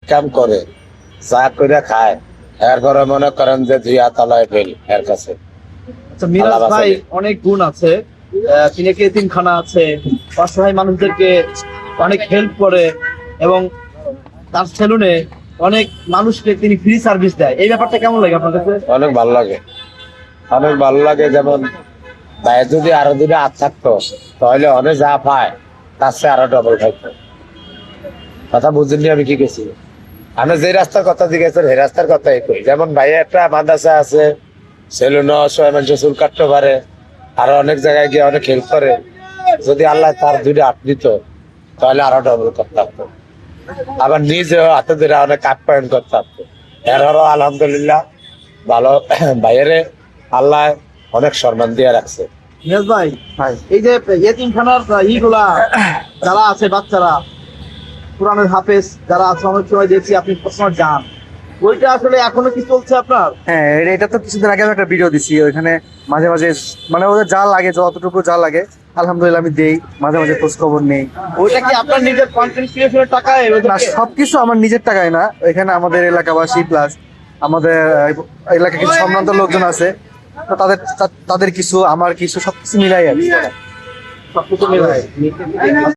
কাম করে যা করে খায় এরপরে মনে করেন যে ধুয়া তলায় ফেল এর কাছে। আচ্ছা, মিরাজ আল্লাহ ভাই বাঁচাবে। অনেক গুণ আছে। তিনি একটি এতিমখানা আছে, অসহায় মানুষদেরকে অনেক হেল্প করে এবং তার সেলুনে অনেক মানুষকে তিনি ফ্রি সার্ভিস দেয়। এই ব্যাপারটা কেমন লাগে আপনার কাছে? অনেক ভালো লাগে, অনেক ভালো লাগে। যেমন ভাইয়ের যদি আরো দুটো হাত থাকতো তাহলে অনেক যা পায় তার চেয়ে আরো ডবল খাইতো। কথা বুঝিনি আমি কি গেছি? আমি যে রাস্তার কথা জিজ্ঞেস সেই রাস্তার কথাই কই। যেমন ভাইয়া একটা মাদ্রাসা আছে, সেলুন অসহায় মানুষের চুল কাটতে পারে, আরো অনেক জায়গায় গিয়ে অনেক হেল্প করে। যদি আল্লাহ তার দুইটা হাত দিত তাহলে আরো ডবল করতে পারতো। আবার নিজেও হাতে ধরে অনেক আপ্যায়ন করতে পারতো। এরও আলহামদুলিল্লাহ ভালো ভাইয়েরে আল্লাহ অনেক সম্মান দিয়ে রাখছে। মিরাজ ভাই, এই যে এতিমখানার ইগুলা যারা আছে বাচ্চারা, কোরআনের হাফেজ যারা আছে, অনেক সময় দেখছি আপনি সবসময় যান, ওইটা আসলে এখনো কি চলছে আপনার? হ্যাঁ, এটা তো কিছুদিন আগে আমি একটা ভিডিও দিছি, ওইখানে মাঝে মাঝে মানে ওদের যা লাগে, যতটুকু যা লাগে আলহামদুলিল্লাহ আমি দেই, মাঝে মাঝে খোঁজ খবর নেই। ওইটা কি আপনার নিজের কন্টেন্ট ক্রিয়েশনের টাকায়? না, সবকিছু আমার নিজের টাকায় না, এখানে আমাদের এলাকাবাসী প্লাস আমাদের এলাকায় কিছু সম্ভ্রান্ত লোকজন আছে, তো তাদের কিছু আমার কিছু সবকিছু মিলাই আর কি। সবকিছু মিলায়